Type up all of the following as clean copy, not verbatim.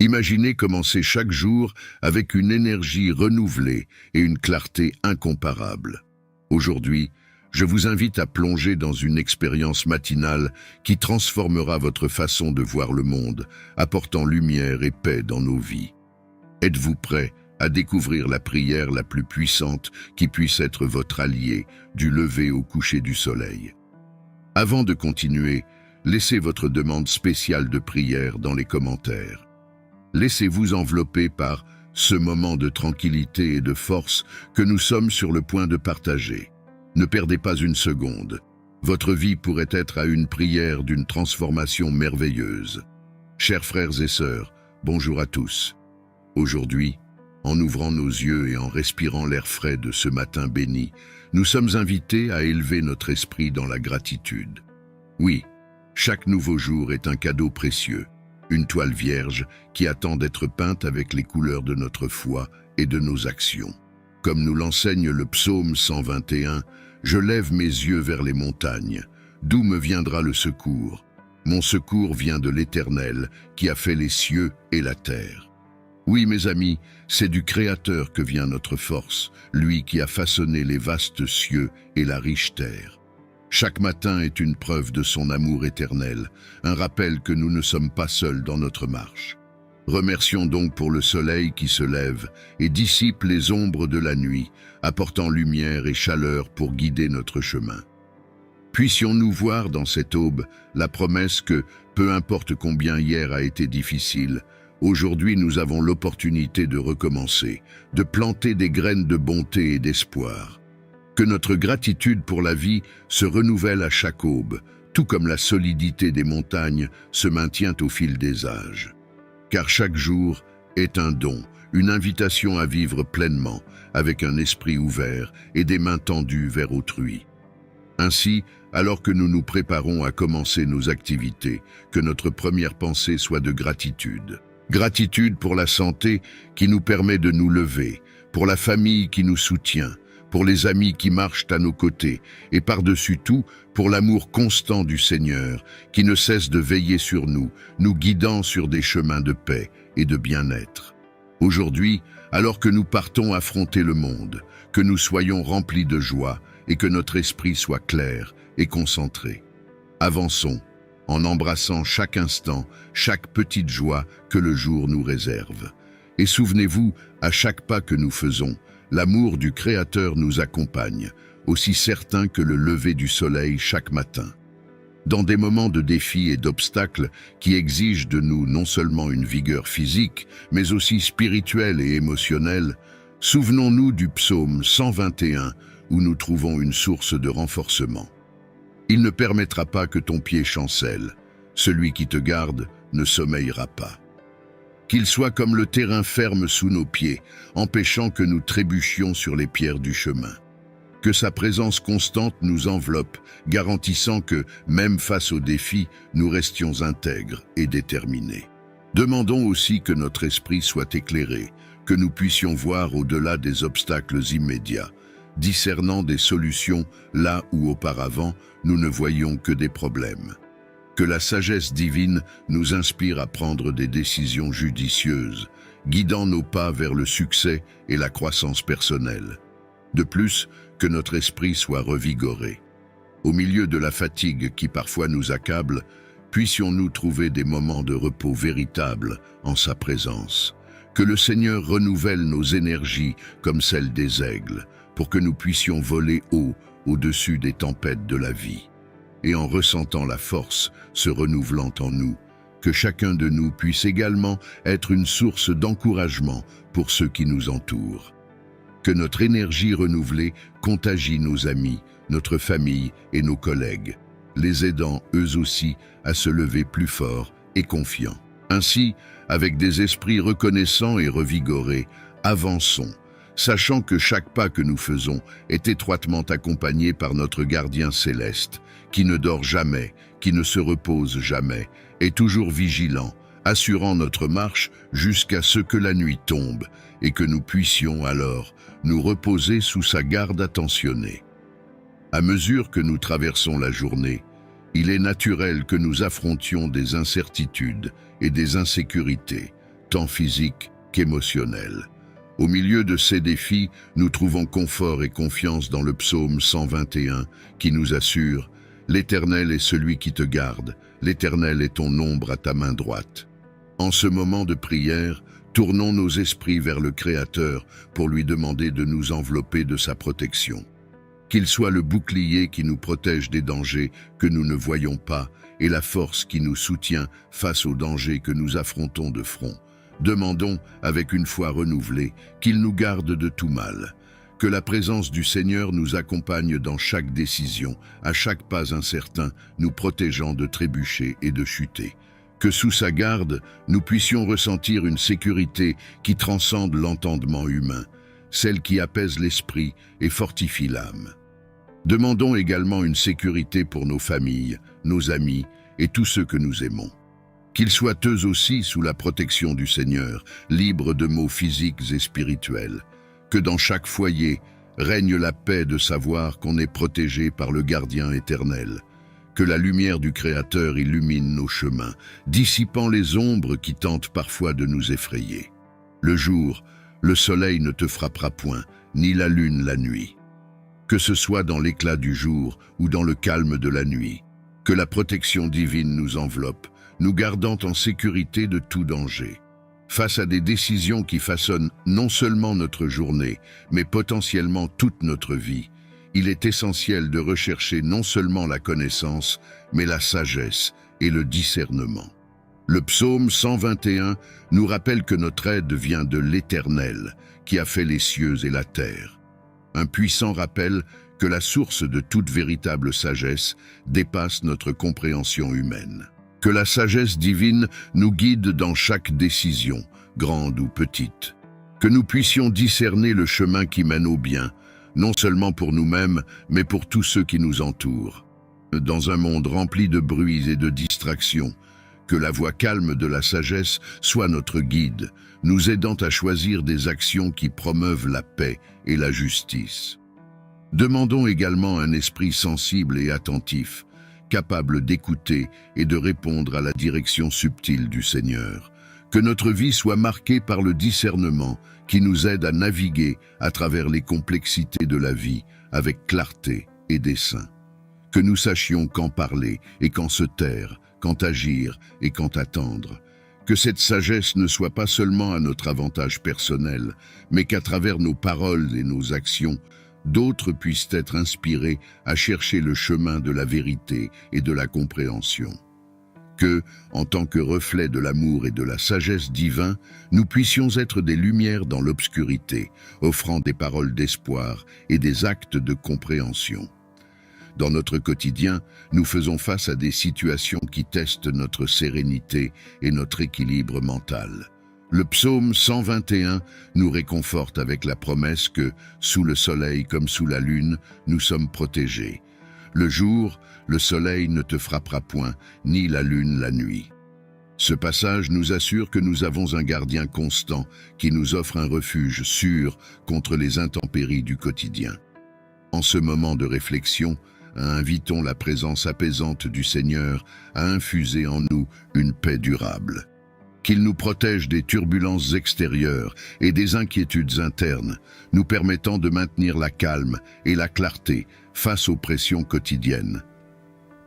Imaginez commencer chaque jour avec une énergie renouvelée et une clarté incomparable. Aujourd'hui, je vous invite à plonger dans une expérience matinale qui transformera votre façon de voir le monde, apportant lumière et paix dans nos vies. Êtes-vous prêt à découvrir la prière la plus puissante qui puisse être votre allié du lever au coucher du soleil? Avant de continuer, laissez votre demande spéciale de prière dans les commentaires. Laissez-vous envelopper par ce moment de tranquillité et de force que nous sommes sur le point de partager. Ne perdez pas une seconde. Votre vie pourrait être à une prière d'une transformation merveilleuse. Chers frères et sœurs, bonjour à tous. Aujourd'hui, en ouvrant nos yeux et en respirant l'air frais de ce matin béni, nous sommes invités à élever notre esprit dans la gratitude. Oui, chaque nouveau jour est un cadeau précieux, une toile vierge qui attend d'être peinte avec les couleurs de notre foi et de nos actions. Comme nous l'enseigne le psaume 121, « Je lève mes yeux vers les montagnes. D'où me viendra le secours? Mon secours vient de l'Éternel, qui a fait les cieux et la terre. » Oui, mes amis, c'est du Créateur que vient notre force, lui qui a façonné les vastes cieux et la riche terre. Chaque matin est une preuve de son amour éternel, un rappel que nous ne sommes pas seuls dans notre marche. Remercions donc pour le soleil qui se lève et dissipe les ombres de la nuit, apportant lumière et chaleur pour guider notre chemin. Puissions-nous voir dans cette aube la promesse que, peu importe combien hier a été difficile, aujourd'hui nous avons l'opportunité de recommencer, de planter des graines de bonté et d'espoir. Que notre gratitude pour la vie se renouvelle à chaque aube, tout comme la solidité des montagnes se maintient au fil des âges. Car chaque jour est un don, une invitation à vivre pleinement, avec un esprit ouvert et des mains tendues vers autrui. Ainsi, alors que nous nous préparons à commencer nos activités, que notre première pensée soit de gratitude. Gratitude pour la santé qui nous permet de nous lever, pour la famille qui nous soutient, pour les amis qui marchent à nos côtés, et par-dessus tout, pour l'amour constant du Seigneur, qui ne cesse de veiller sur nous, nous guidant sur des chemins de paix et de bien-être. Aujourd'hui, alors que nous partons affronter le monde, que nous soyons remplis de joie et que notre esprit soit clair et concentré. Avançons, en embrassant chaque instant, chaque petite joie que le jour nous réserve. Et souvenez-vous, à chaque pas que nous faisons, l'amour du Créateur nous accompagne, aussi certain que le lever du soleil chaque matin. Dans des moments de défis et d'obstacles qui exigent de nous non seulement une vigueur physique, mais aussi spirituelle et émotionnelle, souvenons-nous du psaume 121 où nous trouvons une source de renforcement. Il ne permettra pas que ton pied chancelle, celui qui te garde ne sommeillera pas. Qu'il soit comme le terrain ferme sous nos pieds, empêchant que nous trébuchions sur les pierres du chemin. Que sa présence constante nous enveloppe, garantissant que, même face aux défis, nous restions intègres et déterminés. Demandons aussi que notre esprit soit éclairé, que nous puissions voir au-delà des obstacles immédiats, discernant des solutions là où auparavant nous ne voyions que des problèmes. Que la sagesse divine nous inspire à prendre des décisions judicieuses, guidant nos pas vers le succès et la croissance personnelle. De plus, que notre esprit soit revigoré. Au milieu de la fatigue qui parfois nous accable, puissions-nous trouver des moments de repos véritables en sa présence. Que le Seigneur renouvelle nos énergies comme celles des aigles, pour que nous puissions voler haut au-dessus des tempêtes de la vie. Et en ressentant la force se renouvelant en nous, que chacun de nous puisse également être une source d'encouragement pour ceux qui nous entourent. Que notre énergie renouvelée contagie nos amis, notre famille et nos collègues, les aidant eux aussi à se lever plus forts et confiants. Ainsi, avec des esprits reconnaissants et revigorés, avançons, sachant que chaque pas que nous faisons est étroitement accompagné par notre gardien céleste, qui ne dort jamais, qui ne se repose jamais, est toujours vigilant, assurant notre marche jusqu'à ce que la nuit tombe et que nous puissions alors nous reposer sous sa garde attentionnée. À mesure que nous traversons la journée, il est naturel que nous affrontions des incertitudes et des insécurités, tant physiques qu'émotionnels. Au milieu de ces défis, nous trouvons confort et confiance dans le psaume 121 qui nous assure « L'Éternel est celui qui te garde, l'Éternel est ton ombre à ta main droite ». En ce moment de prière, tournons nos esprits vers le Créateur pour lui demander de nous envelopper de sa protection. Qu'il soit le bouclier qui nous protège des dangers que nous ne voyons pas et la force qui nous soutient face aux dangers que nous affrontons de front. Demandons, avec une foi renouvelée, qu'il nous garde de tout mal. Que la présence du Seigneur nous accompagne dans chaque décision, à chaque pas incertain, nous protégeant de trébucher et de chuter. Que sous sa garde, nous puissions ressentir une sécurité qui transcende l'entendement humain, celle qui apaise l'esprit et fortifie l'âme. Demandons également une sécurité pour nos familles, nos amis et tous ceux que nous aimons. Qu'ils soient eux aussi sous la protection du Seigneur, libres de maux physiques et spirituels. Que dans chaque foyer règne la paix de savoir qu'on est protégé par le gardien éternel. Que la lumière du Créateur illumine nos chemins, dissipant les ombres qui tentent parfois de nous effrayer. Le jour, le soleil ne te frappera point, ni la lune la nuit. Que ce soit dans l'éclat du jour ou dans le calme de la nuit, que la protection divine nous enveloppe, nous gardant en sécurité de tout danger. Face à des décisions qui façonnent non seulement notre journée, mais potentiellement toute notre vie, il est essentiel de rechercher non seulement la connaissance, mais la sagesse et le discernement. Le psaume 121 nous rappelle que notre aide vient de l'Éternel, qui a fait les cieux et la terre. Un puissant rappel que la source de toute véritable sagesse dépasse notre compréhension humaine. Que la sagesse divine nous guide dans chaque décision, grande ou petite. Que nous puissions discerner le chemin qui mène au bien, non seulement pour nous-mêmes, mais pour tous ceux qui nous entourent. Dans un monde rempli de bruits et de distractions, que la voix calme de la sagesse soit notre guide, nous aidant à choisir des actions qui promeuvent la paix et la justice. Demandons également un esprit sensible et attentif, capable d'écouter et de répondre à la direction subtile du Seigneur. Que notre vie soit marquée par le discernement qui nous aide à naviguer à travers les complexités de la vie avec clarté et dessein. Que nous sachions quand parler et quand se taire, quand agir et quand attendre. Que cette sagesse ne soit pas seulement à notre avantage personnel, mais qu'à travers nos paroles et nos actions, d'autres puissent être inspirés à chercher le chemin de la vérité et de la compréhension. Que, en tant que reflet de l'amour et de la sagesse divin, nous puissions être des lumières dans l'obscurité, offrant des paroles d'espoir et des actes de compréhension. Dans notre quotidien, nous faisons face à des situations qui testent notre sérénité et notre équilibre mental. Le psaume 121 nous réconforte avec la promesse que, sous le soleil comme sous la lune, nous sommes protégés. Le jour, le soleil ne te frappera point, ni la lune la nuit. Ce passage nous assure que nous avons un gardien constant qui nous offre un refuge sûr contre les intempéries du quotidien. En ce moment de réflexion, invitons la présence apaisante du Seigneur à infuser en nous une paix durable. Qu'il nous protège des turbulences extérieures et des inquiétudes internes, nous permettant de maintenir la calme et la clarté face aux pressions quotidiennes.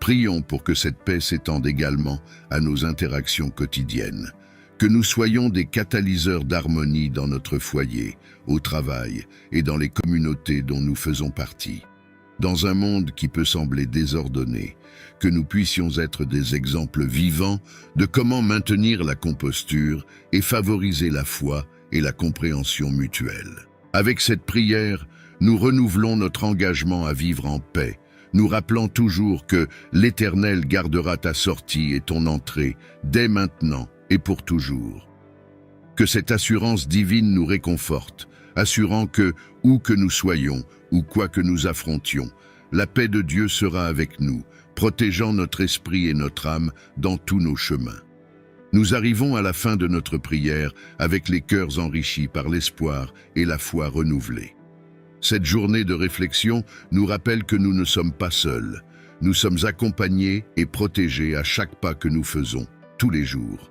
Prions pour que cette paix s'étende également à nos interactions quotidiennes, que nous soyons des catalyseurs d'harmonie dans notre foyer, au travail et dans les communautés dont nous faisons partie. Dans un monde qui peut sembler désordonné, que nous puissions être des exemples vivants de comment maintenir la composture et favoriser la foi et la compréhension mutuelle. Avec cette prière, nous renouvelons notre engagement à vivre en paix, nous rappelant toujours que l'Éternel gardera ta sortie et ton entrée dès maintenant et pour toujours. Que cette assurance divine nous réconforte, assurant que, où que nous soyons, ou quoi que nous affrontions, la paix de Dieu sera avec nous, protégeant notre esprit et notre âme dans tous nos chemins. Nous arrivons à la fin de notre prière avec les cœurs enrichis par l'espoir et la foi renouvelée. Cette journée de réflexion nous rappelle que nous ne sommes pas seuls. Nous sommes accompagnés et protégés à chaque pas que nous faisons, tous les jours.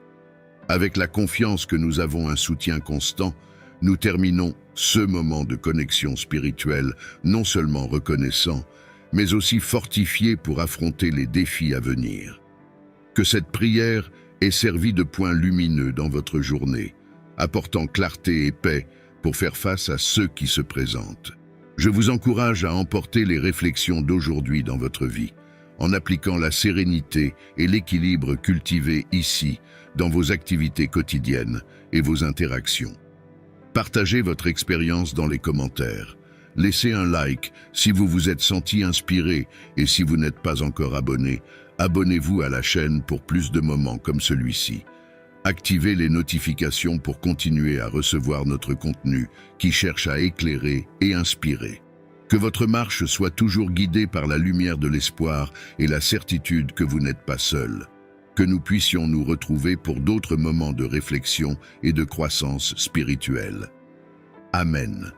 Avec la confiance que nous avons un soutien constant, nous terminons ce moment de connexion spirituelle non seulement reconnaissant, mais aussi fortifié pour affronter les défis à venir. Que cette prière ait servi de point lumineux dans votre journée, apportant clarté et paix pour faire face à ceux qui se présentent. Je vous encourage à emporter les réflexions d'aujourd'hui dans votre vie, en appliquant la sérénité et l'équilibre cultivés ici, dans vos activités quotidiennes et vos interactions. Partagez votre expérience dans les commentaires. Laissez un like si vous vous êtes senti inspiré et si vous n'êtes pas encore abonné, abonnez-vous à la chaîne pour plus de moments comme celui-ci. Activez les notifications pour continuer à recevoir notre contenu qui cherche à éclairer et inspirer. Que votre marche soit toujours guidée par la lumière de l'espoir et la certitude que vous n'êtes pas seul. Que nous puissions nous retrouver pour d'autres moments de réflexion et de croissance spirituelle. Amen.